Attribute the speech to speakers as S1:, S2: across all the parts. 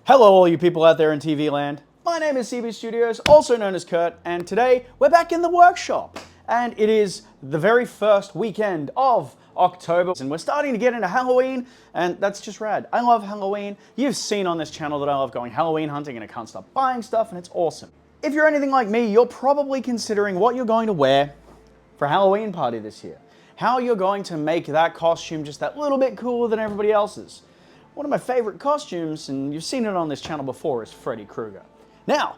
S1: Hello all you people out there in TV land. My name is CB Studios, also known as Kurt, and today we're back in the workshop. And it is the very first weekend of October, and we're starting to get into Halloween, and that's just rad. I love Halloween. You've seen on this channel that I love going Halloween hunting and I can't stop buying stuff, and it's awesome. If you're anything like me, you're probably considering what you're going to wear for a Halloween party this year. How you're going to make that costume just that little bit cooler than everybody else's. One of my favorite costumes, and you've seen it on this channel before, is Freddy Krueger. Now,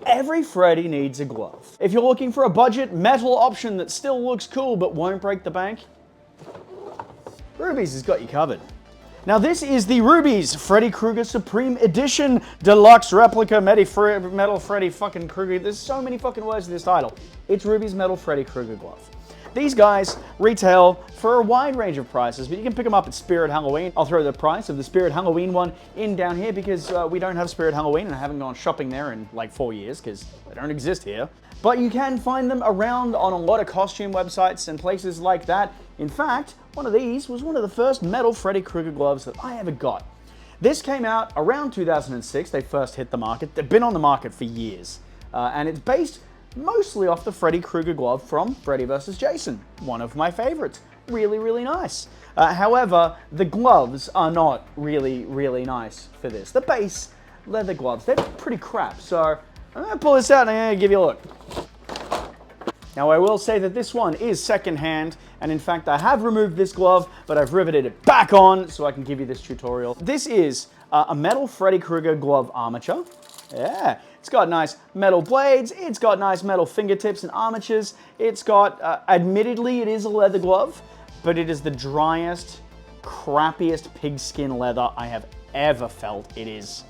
S1: every Freddy needs a glove. If you're looking for a budget metal option that still looks cool but won't break the bank, Rubies has got you covered. Now this is the Rubies Freddy Krueger Supreme Edition Deluxe Replica Metal Freddy fucking Krueger. There's so many fucking words in this title. It's Rubies Metal Freddy Krueger Glove. These guys retail for a wide range of prices, but you can pick them up at Spirit Halloween. I'll throw the price of the Spirit Halloween one in down here because we don't have Spirit Halloween and I haven't gone shopping there in like 4 years because they don't exist here. But you can find them around on a lot of costume websites and places like that. In fact, one of these was one of the first metal Freddy Krueger gloves that I ever got. This came out around 2006. They first hit the market. They've been on the market for years. And it's based mostly off the Freddy Krueger glove from Freddy vs. Jason, one of my favorites. Really, really nice. However, the gloves are not really, really nice for this. The base leather gloves, they're pretty crap. So I'm gonna pull this out and I'm gonna give you a look. Now I will say that this one is secondhand, and in fact I have removed this glove, but I've riveted it back on so I can give you this tutorial. This is a metal Freddy Krueger glove armature. Yeah, it's got nice metal blades, it's got nice metal fingertips and armatures, it's got, admittedly it is a leather glove, but it is the driest, crappiest pigskin leather I have ever felt. It is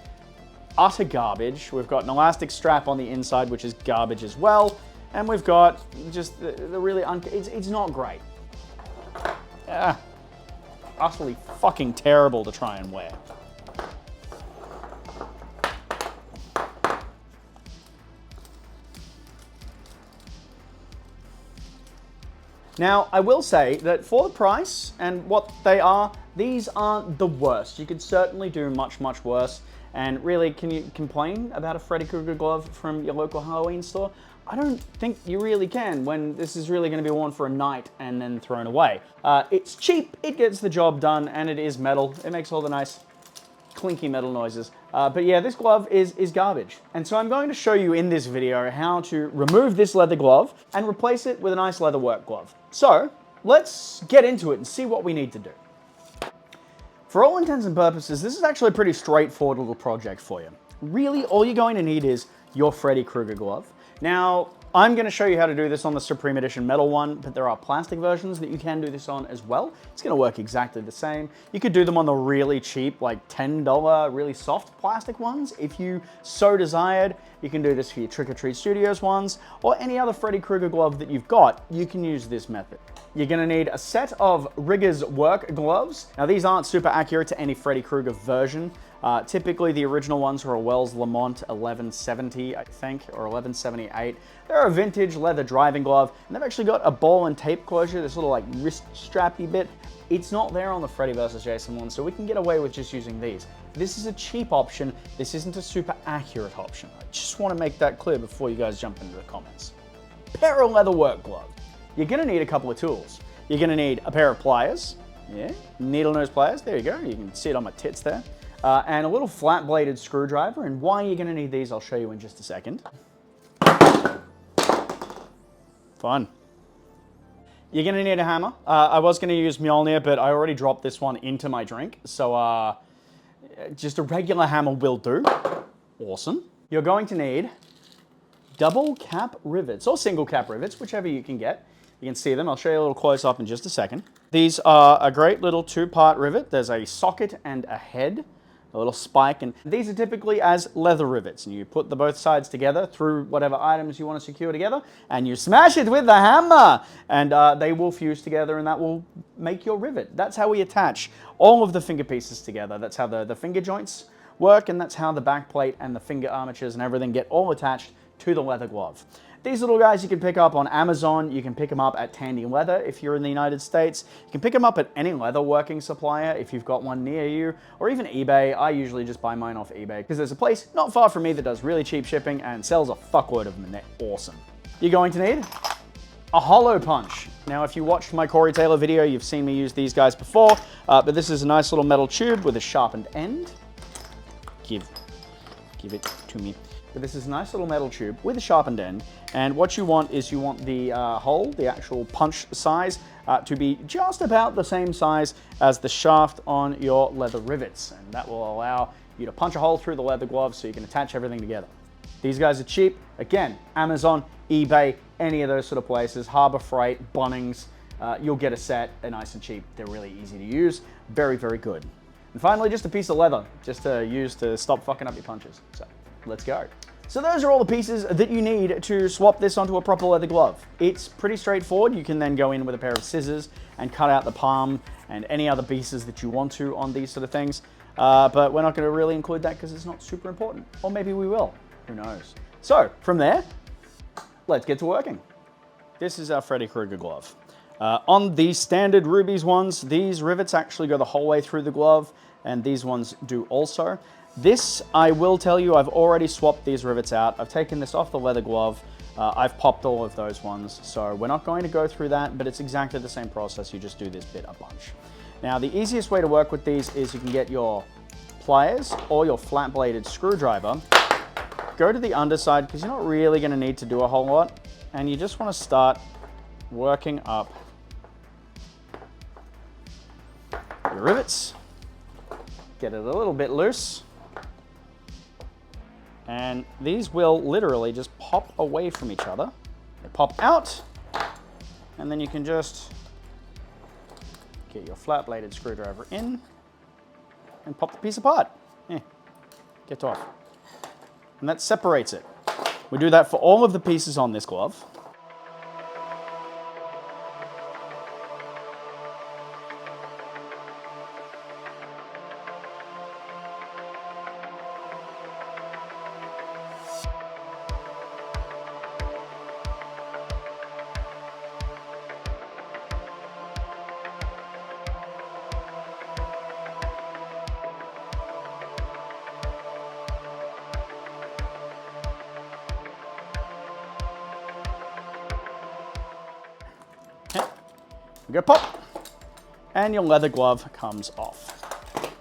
S1: utter garbage. We've got an elastic strap on the inside, which is garbage as well, and we've got just the really, it's not great. Utterly fucking terrible to try and wear. Now, I will say that for the price and what they are, these aren't the worst. You could certainly do much, much worse. And really, can you complain about a Freddy Krueger glove from your local Halloween store? I don't think you really can when this is really going to be worn for a night and then thrown away. It's cheap, it gets the job done, and it is metal. It makes all the nice clinky metal noises. But yeah, this glove is garbage. And so I'm going to show you in this video how to remove this leather glove and replace it with a nice leather work glove. So let's get into it and see what we need to do. For all intents and purposes, this is actually a pretty straightforward little project for you. Really, all you're going to need is your Freddy Krueger glove. Now, I'm going to show you how to do this on the Supreme Edition metal one, but there are plastic versions that you can do this on as well. It's going to work exactly the same. You could do them on the really cheap, like $10, really soft plastic ones. If you so desired, you can do this for your Trick or Treat Studios ones, or any other Freddy Krueger glove that you've got, you can use this method. You're going to need a set of Rigger's work gloves. Now, these aren't super accurate to any Freddy Krueger version. Typically, the original ones are a Wells Lamont 1170, I think, or 1178. They're a vintage leather driving glove, and they've actually got a ball and tape closure, this little like wrist strappy bit. It's not there on the Freddy vs. Jason one, so we can get away with just using these. This is a cheap option. This isn't a super accurate option. I just want to make that clear before you guys jump into the comments. Pair of leather work glove. You're going to need a couple of tools. You're going to need a pair of pliers. Yeah, needle nose pliers. There you go. You can see it on my tits there. And a little flat-bladed screwdriver, and why you're going to need these I'll show you in just a second. Fun. You're going to need a hammer. I was going to use Mjolnir, but I already dropped this one into my drink, so just a regular hammer will do. Awesome. You're going to need double cap rivets, or single cap rivets, whichever you can get. You can see them. I'll show you a little close up in just a second. These are a great little two-part rivet. There's a socket and a head, a little spike, and these are typically as leather rivets, and you put the both sides together through whatever items you want to secure together, and you smash it with the hammer, and they will fuse together, and that will make your rivet. That's how we attach all of the finger pieces together. That's how the finger joints work, and that's how the back plate and the finger armatures and everything get all attached to the leather glove. These little guys you can pick up on Amazon. You can pick them up at Tandy Leather if you're in the United States. You can pick them up at any leather working supplier if you've got one near you, or even eBay. I usually just buy mine off eBay because there's a place not far from me that does really cheap shipping and sells a fuckload of them, and they're awesome. You're going to need a hollow punch. Now, if you watched my Corey Taylor video, you've seen me use these guys before, but this is a nice little metal tube with a sharpened end. Give it to me. But this is a nice little metal tube with a sharpened end, and what you want is you want the hole, the actual punch size, to be just about the same size as the shaft on your leather rivets, and that will allow you to punch a hole through the leather glove so you can attach everything together. These guys are cheap. Again, Amazon, eBay, any of those sort of places, Harbor Freight, Bunnings, you'll get a set. They're nice and cheap. They're really easy to use. Very, very good. And finally, just a piece of leather, just to use to stop fucking up your punches. So let's go. So those are all the pieces that you need to swap this onto a proper leather glove. It's pretty straightforward. You can then go in with a pair of scissors and cut out the palm and any other pieces that you want to on these sort of things. But we're not going to really include that because it's not super important. Or maybe we will. Who knows? So from there, let's get to working. This is our Freddy Krueger glove. On the standard Rubies ones, these rivets actually go the whole way through the glove, and these ones do also. This, I will tell you, I've already swapped these rivets out. I've taken this off the leather glove. I've popped all of those ones, so we're not going to go through that, but it's exactly the same process. You just do this bit a bunch. Now, the easiest way to work with these is you can get your pliers or your flat-bladed screwdriver. Go to the underside, because you're not really going to need to do a whole lot, and you just want to start working up your rivets. Get it a little bit loose. And these will literally just pop away from each other. They pop out, and then you can just get your flat-bladed screwdriver in and pop the piece apart. Get off. And that separates it. We do that for all of the pieces on this glove. You go pop, and your leather glove comes off.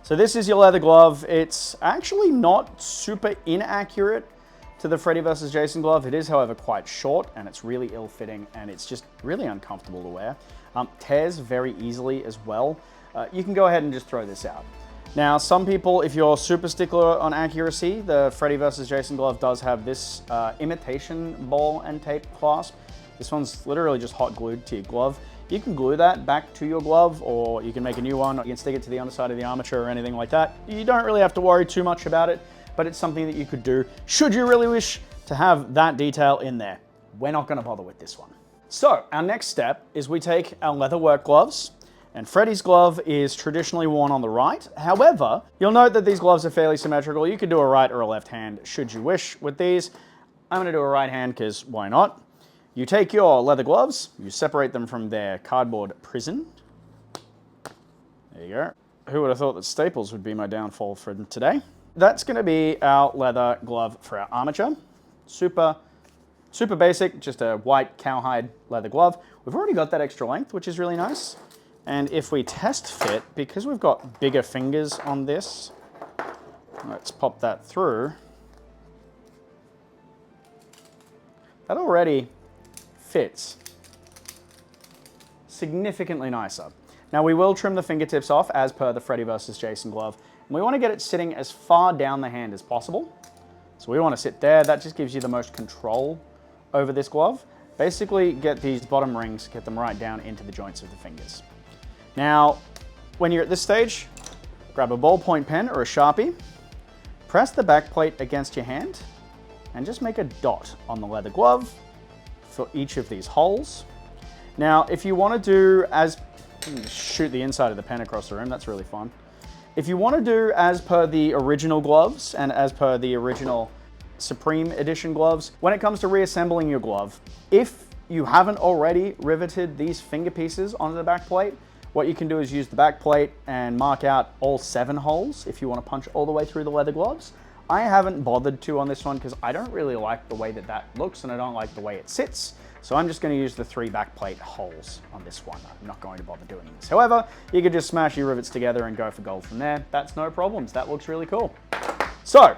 S1: So this is your leather glove. It's actually not super inaccurate to the Freddy vs. Jason glove. It is, however, quite short, and it's really ill-fitting, and it's just really uncomfortable to wear. Tears very easily as well. You can go ahead and just throw this out. Now, some people, if you're super stickler on accuracy, the Freddy vs. Jason glove does have this imitation ball and tape clasp. This one's literally just hot glued to your glove. You can glue that back to your glove, or you can make a new one. You can stick it to the underside of the armature or anything like that. You don't really have to worry too much about it, but it's something that you could do should you really wish to have that detail in there. We're not going to bother with this one. So our next step is we take our leather work gloves, and Freddy's glove is traditionally worn on the right. However, you'll note that these gloves are fairly symmetrical. You could do a right or a left hand should you wish with these. I'm going to do a right hand because why not? You take your leather gloves, you separate them from their cardboard prison. There you go. Who would have thought that staples would be my downfall for today? That's going to be our leather glove for our armature. Super basic, just a white cowhide leather glove. We've already got that extra length, which is really nice. And if we test fit, because we've got bigger fingers on this, let's pop that through. That already fits significantly nicer. Now we will trim the fingertips off as per the Freddy vs. Jason glove. And we want to get it sitting as far down the hand as possible. So we want to sit there. That just gives you the most control over this glove. Basically get these bottom rings, get them right down into the joints of the fingers. Now, when you're at this stage, grab a ballpoint pen or a Sharpie, press the back plate against your hand, and just make a dot on the leather glove for each of these holes. Now, if you want to do shoot the inside of the pen across the room, that's really fun. If you want to do as per the original gloves and as per the original Supreme Edition gloves, when it comes to reassembling your glove, if you haven't already riveted these finger pieces onto the back plate, what you can do is use the back plate and mark out all 7 holes if you want to punch all the way through the leather gloves. I haven't bothered to on this one because I don't really like the way that that looks and I don't like the way it sits. So I'm just going to use the 3 back plate holes on this one. I'm not going to bother doing this. However, you could just smash your rivets together and go for gold from there. That's no problems. That looks really cool. So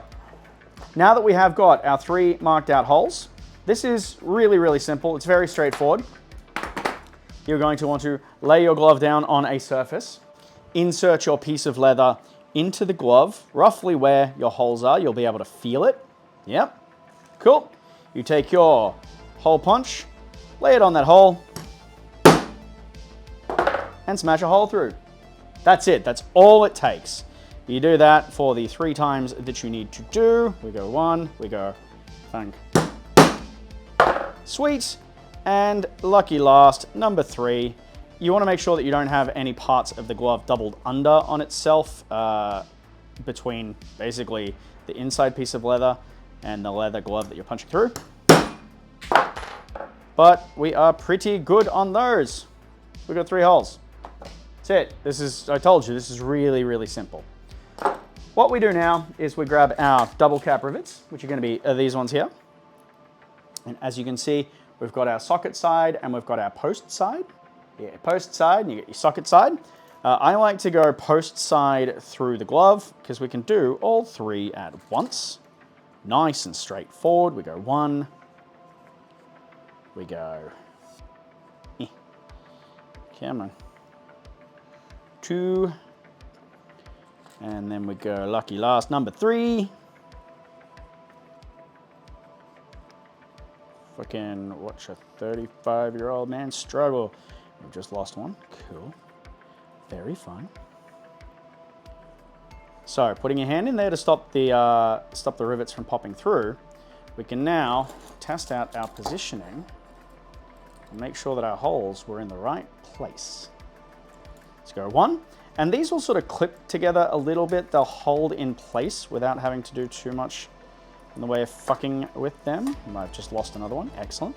S1: now that we have got our 3 marked out holes, this is really, really simple. It's very straightforward. You're going to want to lay your glove down on a surface, insert your piece of leather into the glove, roughly where your holes are. You'll be able to feel it. Yep. Cool. You take your hole punch, lay it on that hole, and smash a hole through. That's it. That's all it takes. You do that for the 3 times that you need to do. We go 1, we go thunk. Sweet. And lucky last, number 3. You want to make sure that you don't have any parts of the glove doubled under on itself between basically the inside piece of leather and the leather glove that you're punching through. But we are pretty good on those. We've got 3 holes. That's it. I told you, this is really, really simple. What we do now is we grab our double cap rivets, which are going to be these ones here. And as you can see, we've got our socket side and we've got our post side. Yeah, post side, and you get your socket side. I like to go post side through the glove because we can do all 3 at once. Nice and straightforward. We go 1. We go. Come on. 2. And then we go lucky last, number 3. Fucking watch a 35-year-old man struggle. We've just lost 1. Cool. Very fun. So, putting your hand in there to stop the rivets from popping through, we can now test out our positioning and make sure that our holes were in the right place. Let's go 1. And these will sort of clip together a little bit. They'll hold in place without having to do too much in the way of fucking with them. I've just lost another one. Excellent.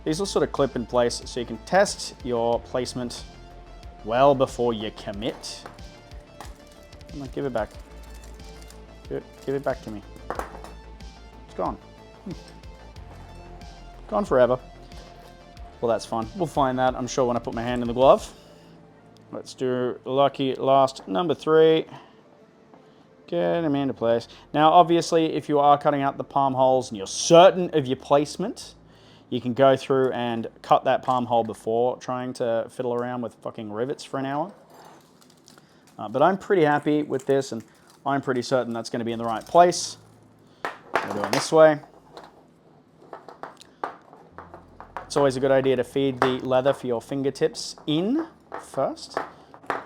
S1: These will sort of clip in place so you can test your placement well before you commit. Come on, give it back. Give it back to me. It's gone. Gone forever. Well, that's fun. We'll find that, I'm sure, when I put my hand in the glove. Let's do lucky last, number 3. Get them into place. Now, obviously, if you are cutting out the palm holes and you're certain of your placement, you can go through and cut that palm hole before trying to fiddle around with fucking rivets for an hour. But I'm pretty happy with this, and I'm pretty certain that's going to be in the right place. We're doing this way. It's always a good idea to feed the leather for your fingertips in first.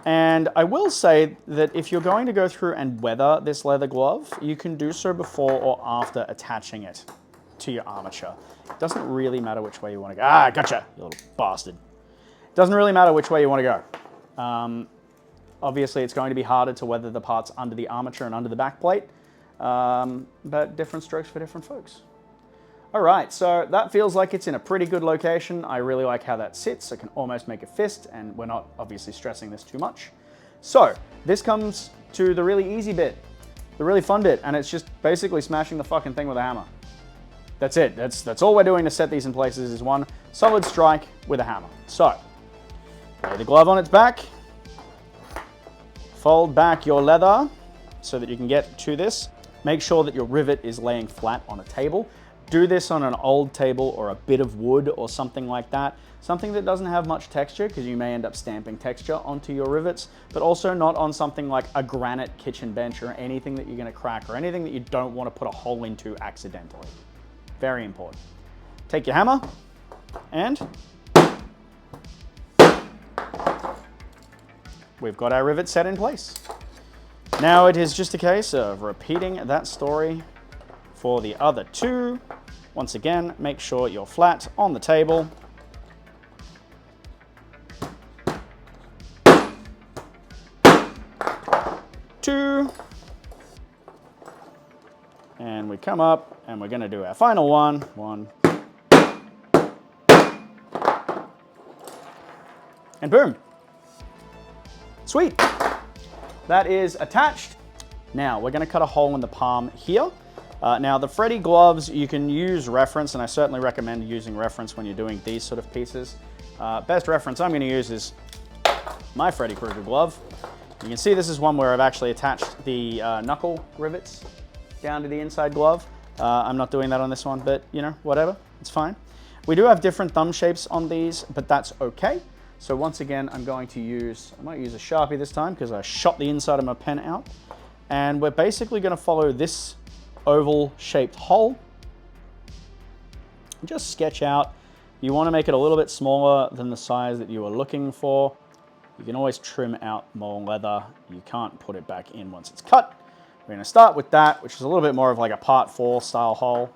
S1: And I will say that if you're going to go through and weather this leather glove, you can do so before or after attaching it to your armature. It doesn't really matter which way you want to go. Ah, gotcha, you little bastard. It doesn't really matter which way you want to go. Obviously, it's going to be harder to weather the parts under the armature and under the back plate, but different strokes for different folks. All right, so that feels like it's in a pretty good location. I really like how that sits. I can almost make a fist, and we're not obviously stressing this too much. So this comes to the really easy bit, the really fun bit, and it's just basically smashing the fucking thing with a hammer. That's it. That's all we're doing to set these in places is one solid strike with a hammer. So, lay the glove on its back. Fold back your leather so that you can get to this. Make sure that your rivet is laying flat on a table. Do this on an old table or a bit of wood or something like that. Something that doesn't have much texture because you may end up stamping texture onto your rivets, but also not on something like a granite kitchen bench or anything that you're going to crack or anything that you don't want to put a hole into accidentally. Very important. Take your hammer and we've got our rivet set in place. Now it is just a case of repeating that story for the other 2. Once again, make sure you're flat on the table. 2. And we come up, and we're going to do our final one. 1. And boom. Sweet. That is attached. Now, we're going to cut a hole in the palm here. Now, the Freddy gloves, you can use reference, and I certainly recommend using reference when you're doing these sort of pieces. Best reference I'm going to use is my Freddy Krueger glove. You can see this is one where I've actually attached the knuckle rivets down to the inside glove. I'm not doing that on this one, but you know, whatever, it's fine. We do have different thumb shapes on these, but that's okay. So once again, I might use a Sharpie this time because I shot the inside of my pen out. And we're basically going to follow this oval shaped hole. Just sketch out. You want to make it a little bit smaller than the size that you are looking for. You can always trim out more leather. You can't put it back in once it's cut. We're going to start with that, which is a little bit more of like a part 4 style hole.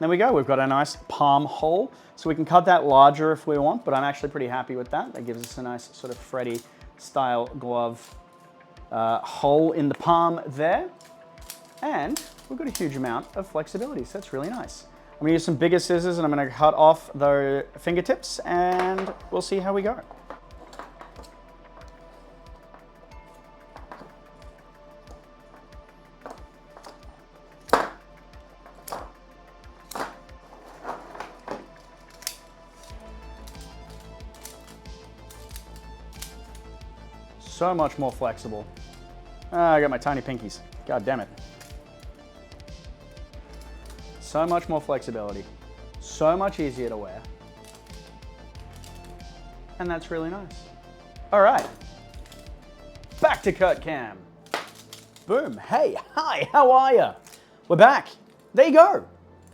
S1: There we go, we've got a nice palm hole. So we can cut that larger if we want, but I'm actually pretty happy with that. That gives us a nice sort of Freddy style glove hole in the palm there. And we've got a huge amount of flexibility, so that's really nice. I'm gonna use some bigger scissors and I'm gonna cut off the fingertips and we'll see how we go. So much more flexible. I got my tiny pinkies. God damn it. So much more flexibility. So much easier to wear. And that's really nice. All right. Back to Kurt Cam. Boom. Hey, hi, how are you? We're back. There you go.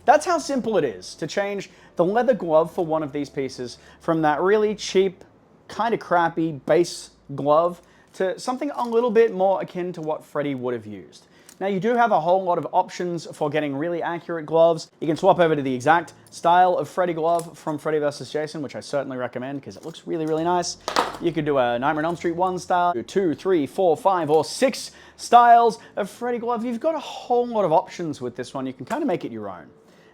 S1: That's how simple it is to change the leather glove for one of these pieces from that really cheap, kind of crappy base glove to something a little bit more akin to what Freddy would have used. Now you do have a whole lot of options for getting really accurate gloves. You can swap over to the exact style of Freddy glove from Freddy vs. Jason, which I certainly recommend because it looks really, really nice. You could do a Nightmare on Elm Street 1 style, 2, 3, 4, 5, or 6 styles of Freddy glove. You've got a whole lot of options with this one. You can kind of make it your own.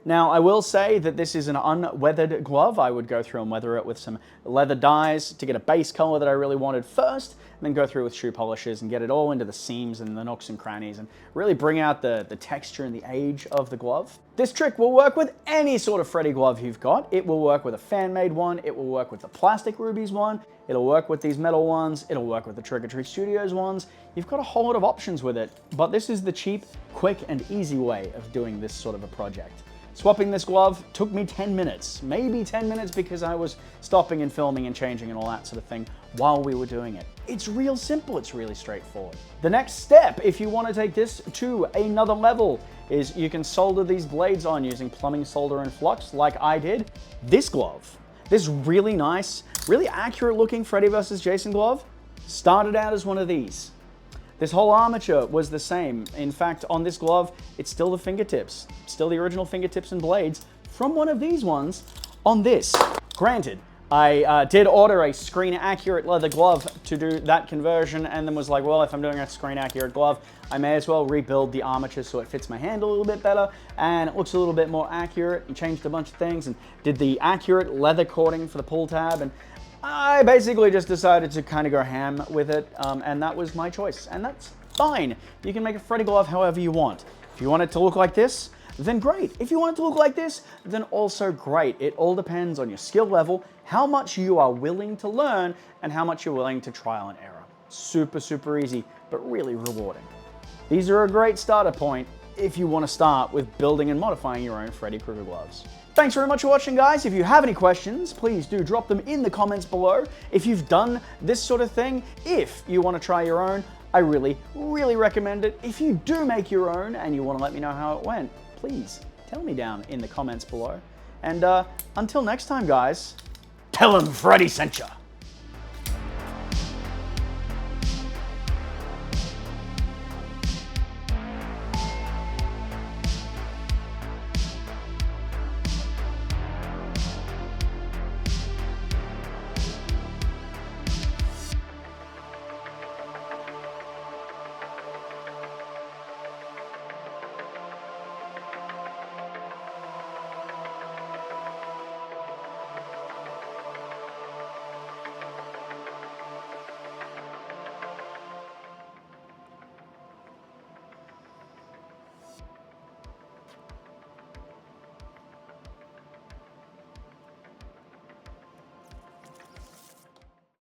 S1: Now, I will say that this is an unweathered glove. I would go through and weather it with some leather dyes to get a base color that I really wanted first, and then go through with shoe polishes and get it all into the seams and the nooks and crannies and really bring out the texture and the age of the glove. This trick will work with any sort of Freddy glove you've got. It will work with a fan-made one. It will work with the plastic rubies one. It'll work with these metal ones. It'll work with the Trick or Treat Studios ones. You've got a whole lot of options with it, but this is the cheap, quick, and easy way of doing this sort of a project. Swapping this glove took me 10 minutes, maybe 10 minutes because I was stopping and filming and changing and all that sort of thing while we were doing it. It's real simple, it's really straightforward. The next step, if you want to take this to another level, is you can solder these blades on using plumbing solder and flux like I did. This glove, this really nice, really accurate looking Freddy vs. Jason glove, started out as one of these. This whole armature was the same. In fact, on this glove, it's still the fingertips, still the original fingertips and blades from one of these ones on this. Granted, I did order a screen accurate leather glove to do that conversion and then was like, well, if I'm doing a screen accurate glove, I may as well rebuild the armature so it fits my hand a little bit better and it looks a little bit more accurate, and changed a bunch of things and did the accurate leather cording for the pull tab, and I basically just decided to kind of go ham with it, and that was my choice, and that's fine. You can make a Freddy glove however you want. If you want it to look like this, then great. If you want it to look like this, then also great. It all depends on your skill level, how much you are willing to learn, and how much you're willing to trial and error. Super, super easy, but really rewarding. These are a great starter point if you want to start with building and modifying your own Freddy Krueger gloves. Thanks very much for watching, guys. If you have any questions, please do drop them in the comments below. If you've done this sort of thing, if you want to try your own, I really, really recommend it. If you do make your own and you want to let me know how it went, please tell me down in the comments below. And until next time, guys, tell them Freddy sent ya.